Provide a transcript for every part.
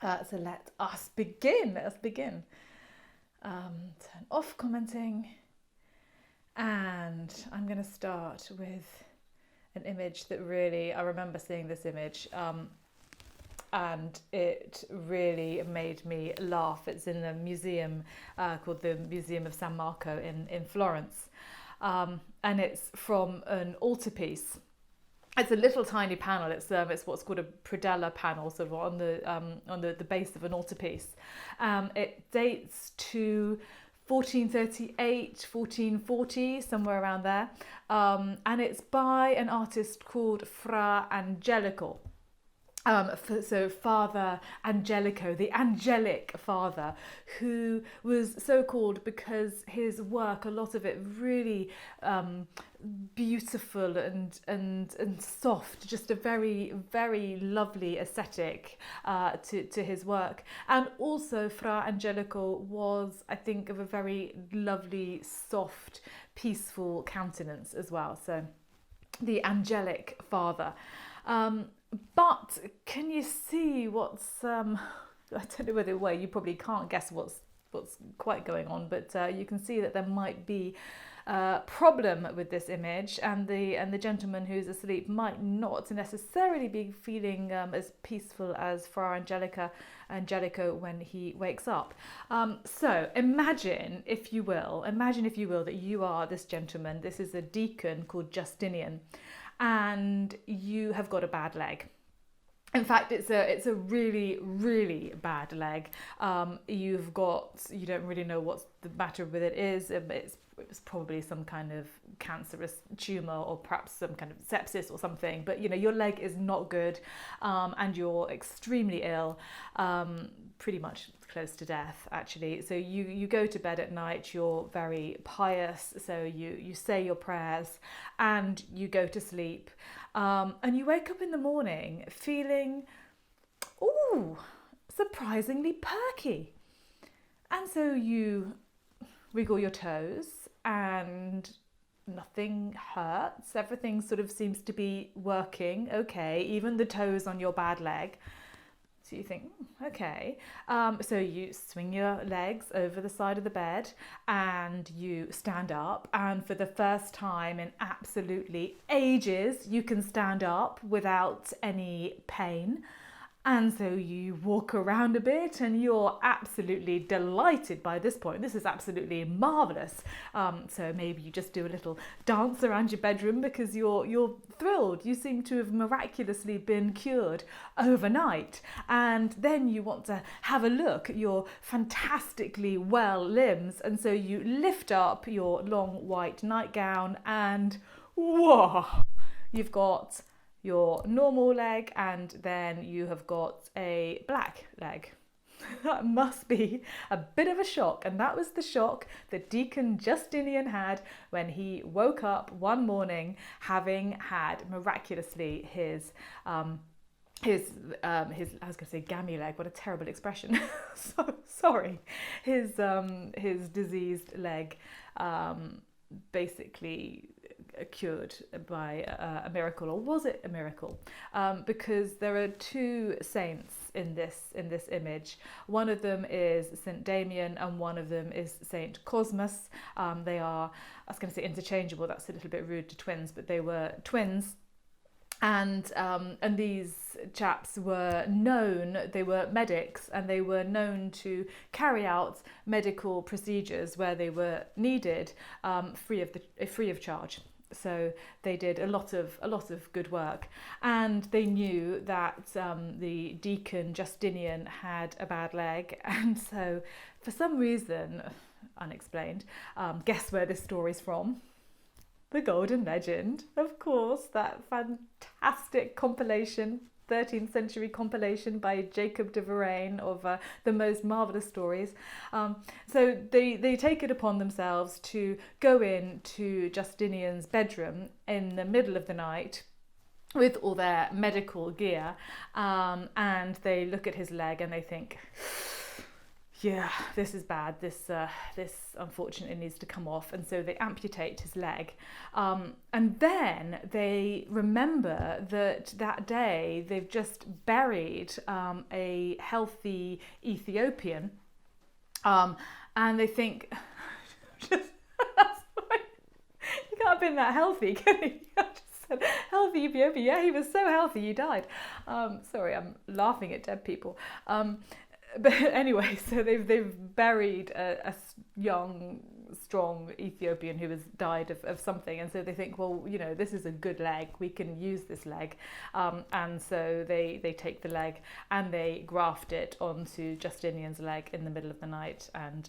So let us begin. Let us begin. Turn off commenting. And I'm going to start with an image that really, I remember seeing this image and it really made me laugh. It's in the museum called the Museum of San Marco in Florence. And it's from an altarpiece. It's a little tiny panel. It's what's called a predella panel, sort of on the base of an altarpiece. It dates to 1438, 1440, somewhere around there, and it's by an artist called Fra Angelico. So Father Angelico, the angelic father, who was so called because his work, a lot of it really beautiful and soft, just a very, very lovely aesthetic to his work. And also Fra Angelico was, I think, of a very lovely, soft, peaceful countenance as well. So the angelic father. But can you see what's I don't know whether you probably can't guess what's quite going on, but you can see that there might be a problem with this image, and the gentleman who's asleep might not necessarily be feeling as peaceful as Fra Angelico when he wakes up. So imagine if you will that you are this gentleman. This is a deacon called Justinian, and you have got a bad leg. In fact, it's a really, really bad leg. You don't really know what's the matter with it is. It's probably some kind of cancerous tumour or perhaps some kind of sepsis or something. But your leg is not good, and you're extremely ill, pretty much close to death actually. So you go to bed at night. You're very pious, so you say your prayers and you go to sleep, and you wake up in the morning feeling surprisingly perky, and so you wiggle your toes and nothing hurts. Everything sort of seems to be working okay, even the toes on your bad leg. So you think, okay. So you swing your legs over the side of the bed and you stand up. And for the first time in absolutely ages, you can stand up without any pain. And so you walk around a bit and you're absolutely delighted by this point. This is absolutely marvellous. So maybe you just do a little dance around your bedroom because you're thrilled. You seem to have miraculously been cured overnight. And then you want to have a look at your fantastically well limbs. And so you lift up your long white nightgown and whoa, you've got your normal leg, and then you have got a black leg. That must be a bit of a shock, and that was the shock that Deacon Justinian had when he woke up one morning having had miraculously his I was going to say gammy leg. What a terrible expression. So sorry. His diseased leg basically cured by a miracle, or was it a miracle? Because there are two saints in this image. One of them is Saint Damien, and one of them is Saint Cosmas. They are, I was going to say interchangeable. That's a little bit rude to twins, but they were twins. And these chaps were known, they were medics, and they were known to carry out medical procedures where they were needed, free of charge. So they did a lot of good work, and they knew that the deacon Justinian had a bad leg, and so for some reason unexplained, guess where this story's from? The Golden Legend, of course, that fantastic compilation, 13th century compilation by Jacob de Varenne of the most marvellous stories. So they take it upon themselves to go into Justinian's bedroom in the middle of the night with all their medical gear, and they look at his leg and they think, yeah, this is bad. This unfortunately needs to come off, and so they amputate his leg. And then they remember that day they've just buried a healthy Ethiopian, and they think, you can't have been that healthy, can you? I just said healthy Ethiopian. Yeah, he was so healthy, he died. Sorry, I'm laughing at dead people. But anyway, so they've buried a young, strong Ethiopian who has died of something, and so they think, well, this is a good leg, we can use this leg, and so they take the leg and they graft it onto Justinian's leg in the middle of the night, and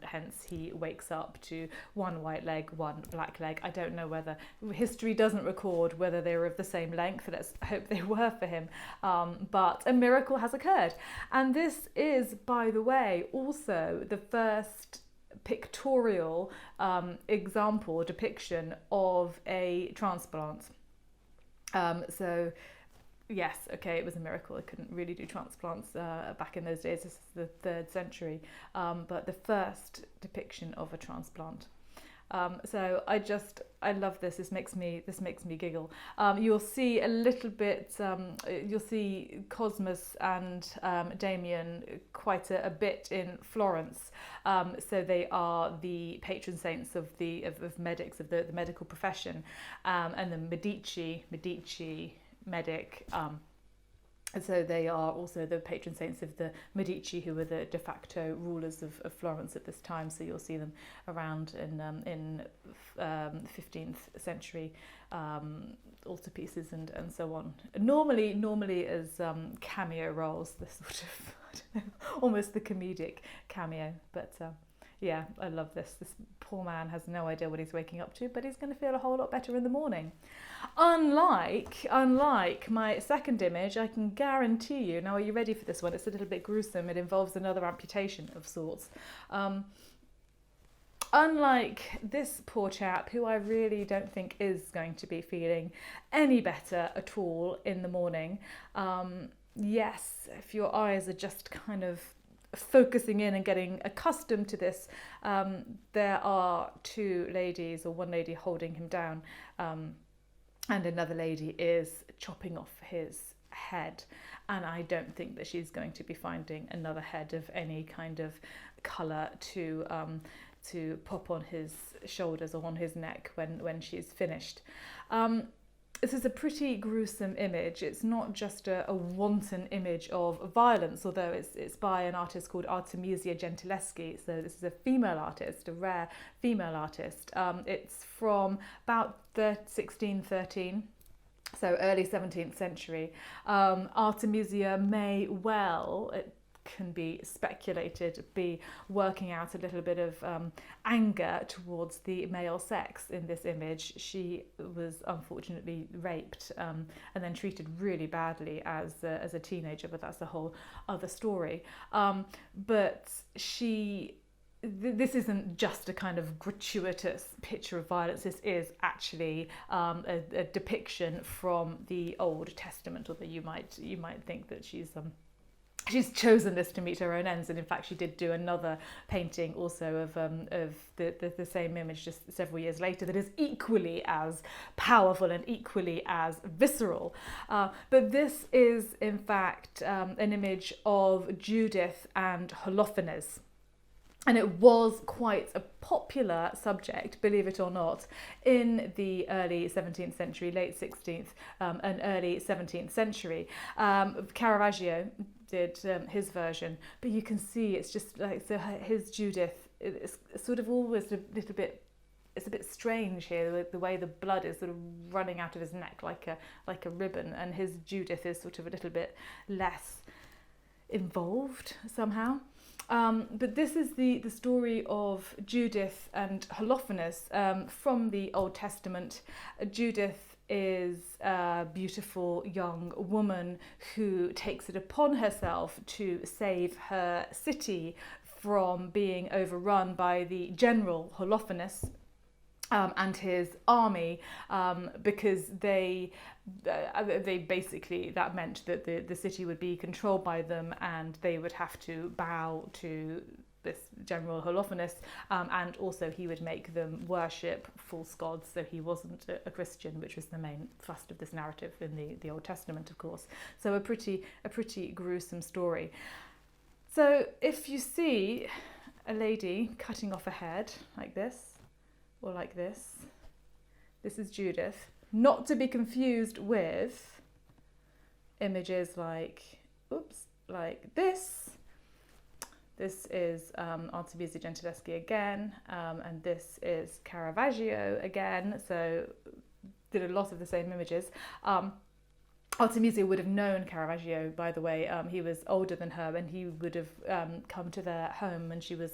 hence he wakes up to one white leg, one black leg. I don't know whether history doesn't record whether they were of the same length. Let's hope they were for him, but a miracle has occurred, and this is, by the way, also the first pictorial example, depiction of a transplant. So yes, okay, it was a miracle. I couldn't really do transplants back in those days. This is the 3rd century, but the first depiction of a transplant. So I love this. This makes me giggle. You'll see a little bit. You'll see Cosmas and Damien quite a bit in Florence. So they are the patron saints of medics, of the medical profession, and the Medici medic. And so they are also the patron saints of the Medici, who were the de facto rulers of Florence at this time. So you'll see them around in 15th century altarpieces and so on. Normally as cameo roles, the sort of, I don't know, almost the comedic cameo. But yeah, I love this. This poor man has no idea what he's waking up to, but he's going to feel a whole lot better in the morning. Unlike my second image, I can guarantee you, now are you ready for this one? It's a little bit gruesome. It involves another amputation of sorts. Unlike this poor chap, who I really don't think is going to be feeling any better at all in the morning. Yes, if your eyes are just kind of focusing in and getting accustomed to this, there are two ladies, or one lady holding him down, and another lady is chopping off his head, and I don't think that she's going to be finding another head of any kind of colour to pop on his shoulders or on his neck when she's finished. This is a pretty gruesome image. It's not just a wanton image of violence, although it's by an artist called Artemisia Gentileschi. So this is a female artist, a rare female artist. It's from about 1613. So early 17th century. Artemisia may well, it can be speculated, be working out a little bit of anger towards the male sex in this image. She was unfortunately raped and then treated really badly as a teenager, but that's a whole other story. But this isn't just a kind of gratuitous picture of violence. This is actually a depiction from the Old Testament, although you might think that she's chosen this to meet her own ends, and in fact she did do another painting also of the same image just several years later that is equally as powerful and equally as visceral. But this is in fact an image of Judith and Holofernes. And it was quite a popular subject, believe it or not, in the early 17th century, late 16th and early 17th century. Caravaggio did his version, but you can see it's just like, so his Judith is sort of always a little bit, it's a bit strange here, the way the blood is sort of running out of his neck like a ribbon, and his Judith is sort of a little bit less involved somehow. But this is the story of Judith and Holofernes from the Old Testament. Judith is a beautiful young woman who takes it upon herself to save her city from being overrun by the general Holofernes and his army, because they they basically, that meant that the city would be controlled by them, and they would have to bow to this General Holofernes, and also he would make them worship false gods, so he wasn't a Christian, which was the main thrust of this narrative in the Old Testament, of course. So a pretty gruesome story. So if you see a lady cutting off a head like this, or like this, this is Judith. Not to be confused with images like, like this. This is Artemisia Gentileschi again, and this is Caravaggio again, so did a lot of the same images. Artemisia would have known Caravaggio, by the way. He was older than her, and he would have come to their home when she was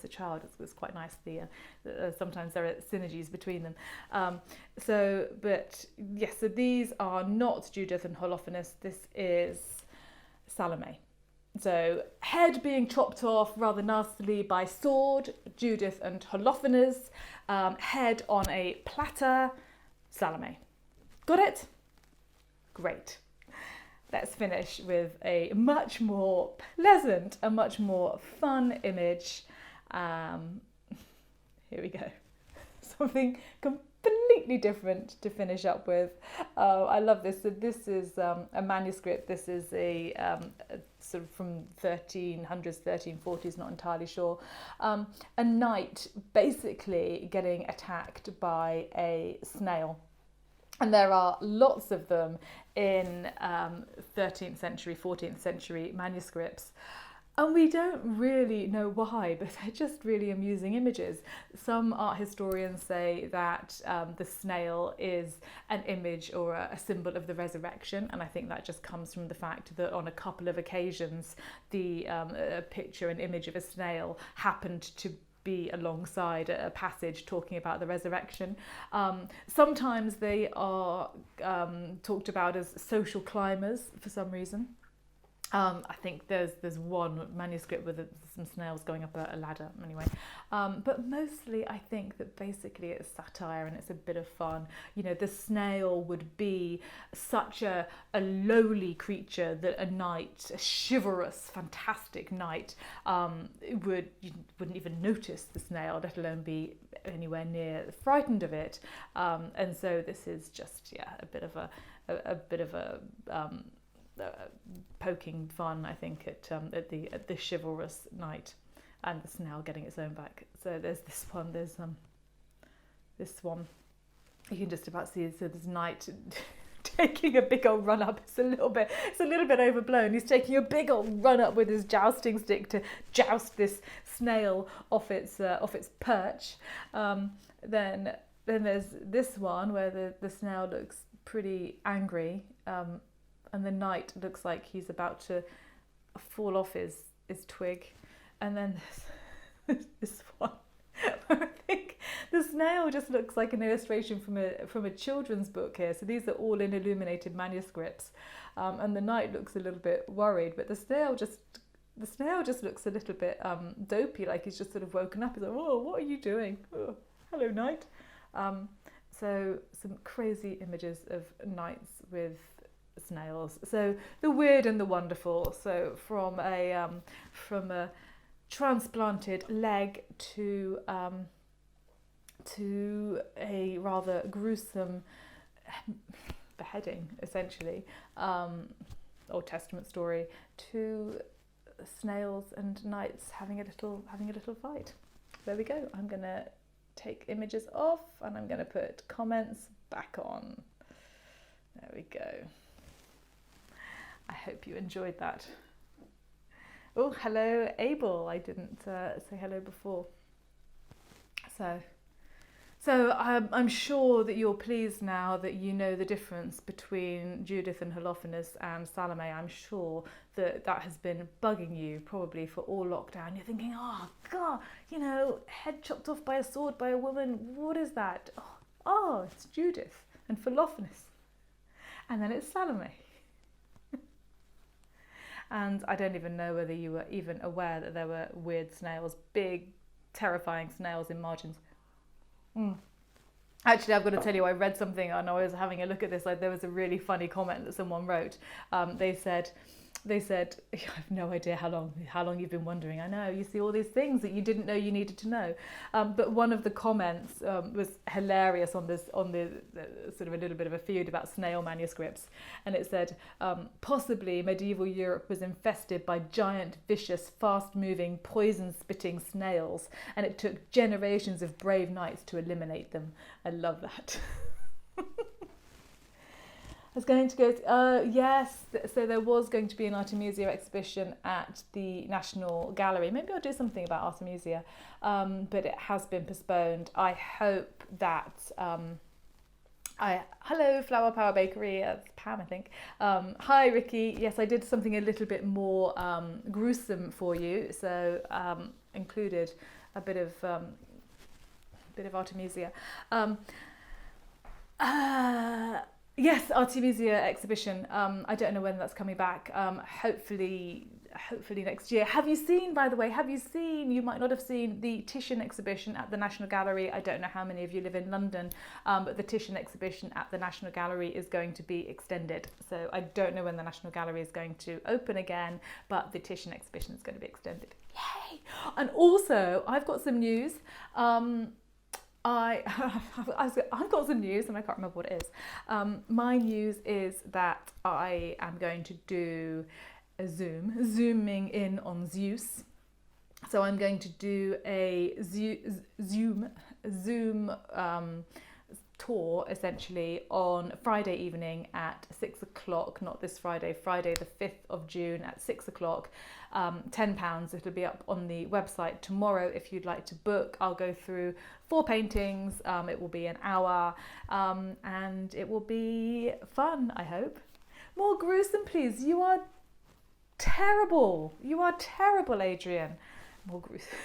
a child. It was quite nice. Sometimes there are synergies between them. So these are not Judith and Holofernes. This is Salome. So head being chopped off rather nastily by sword, Judith and Holofernes. Head on a platter, Salome. Got it? Great. Let's finish with a much more pleasant, a much more fun image. Here we go. Something completely different to finish up with. I love this. So this is a manuscript. This is a sort of from 1300s, 1340s, not entirely sure. A knight basically getting attacked by a snail. And there are lots of them in 13th century, 14th century manuscripts. And we don't really know why, but they're just really amusing images. Some art historians say that the snail is an image or a symbol of the resurrection. And I think that just comes from the fact that on a couple of occasions, the picture, an image of a snail happened to be alongside a passage talking about the resurrection. Sometimes they are talked about as social climbers for some reason. I think there's one manuscript with some snails going up a ladder anyway. But mostly I think that basically it's satire and it's a bit of fun. You know, the snail would be such a lowly creature that a knight, a chivalrous, fantastic knight, you wouldn't even notice the snail, let alone be anywhere near frightened of it. And so this is just, a bit of a poking fun, I think, at the chivalrous knight and the snail getting its own back. So there's this one. There's this one. You can just about see. So this knight taking a big old run up. It's a little bit overblown. He's taking a big old run up with his jousting stick to joust this snail off its perch. Then there's this one where the snail looks pretty angry. And the knight looks like he's about to fall off his twig. And then there's this one where I think the snail just looks like an illustration from a children's book here. So these are all in illuminated manuscripts. And the knight looks a little bit worried, but the snail just looks a little bit dopey, like he's just sort of woken up. He's like, "Oh, what are you doing? Oh, hello, knight." So some crazy images of knights with snails. So the weird and the wonderful. So from a transplanted leg to a rather gruesome beheading, essentially, Old Testament story, to snails and knights having a little fight. There we go. I'm gonna take images off and I'm gonna put comments back on. There we go. I hope you enjoyed that. Oh, hello, Abel. I didn't say hello before. So I'm sure that you're pleased now that you know the difference between Judith and Holofernes and Salome. I'm sure that has been bugging you probably for all lockdown. You're thinking, oh, God, head chopped off by a sword by a woman. What is that? Oh, it's Judith and Holofernes. And then it's Salome. And I don't even know whether you were even aware that there were weird snails, big, terrifying snails in margins. Actually, I've got to tell you, I read something and I was having a look at this. Like, there was a really funny comment that someone wrote. They said, I have no idea how long you've been wondering. I know, you see all these things that you didn't know you needed to know. But one of the comments was hilarious on the sort of a little bit of a feud about snail manuscripts. And it said, possibly medieval Europe was infested by giant, vicious, fast-moving, poison-spitting snails. And it took generations of brave knights to eliminate them. I love that. I was going to go, yes, so there was going to be an Artemisia exhibition at the National Gallery. Maybe I'll do something about Artemisia, but it has been postponed. I hope that, hello, Flower Power Bakery, that's Pam, I think. Hi, Ricky. Yes, I did something a little bit more gruesome for you, so included a bit of Artemisia. Yes, Artemisia exhibition. I don't know when that's coming back. Hopefully next year. Have you seen, by the way, you might not have seen the Titian exhibition at the National Gallery. I don't know how many of you live in London, but the Titian exhibition at the National Gallery is going to be extended. So I don't know when the National Gallery is going to open again, but the Titian exhibition is going to be extended. Yay! And also, I've got some news. I've got some news and I can't remember what it is. My news is that I am going to do a zooming in on Zeus. So I'm going to do a Zoom tour essentially on Friday evening at 6 o'clock, not this Friday, Friday the 5th of June at 6 o'clock. £10. It'll be up on the website tomorrow if you'd like to book. I'll go through 4 paintings. It will be an hour and it will be fun, I hope. More gruesome, please. You are terrible. You are terrible, Adrian. More gruesome.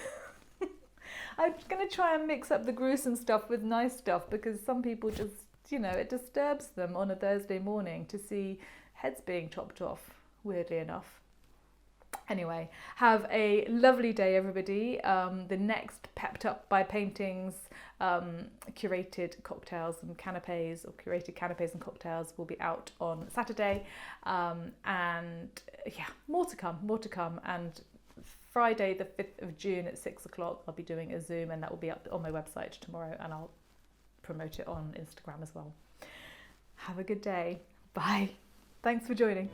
I'm going to try and mix up the gruesome stuff with nice stuff because some people just, it disturbs them on a Thursday morning to see heads being chopped off, weirdly enough. Anyway, have a lovely day, everybody. The next Pepped Up by Paintings curated cocktails and canapes, or curated canapes and cocktails, will be out on Saturday. And yeah, more to come. And Friday the 5th of June at 6 o'clock, I'll be doing a Zoom, and that will be up on my website tomorrow, and I'll promote it on Instagram as well. Have a good day. Bye. Thanks for joining.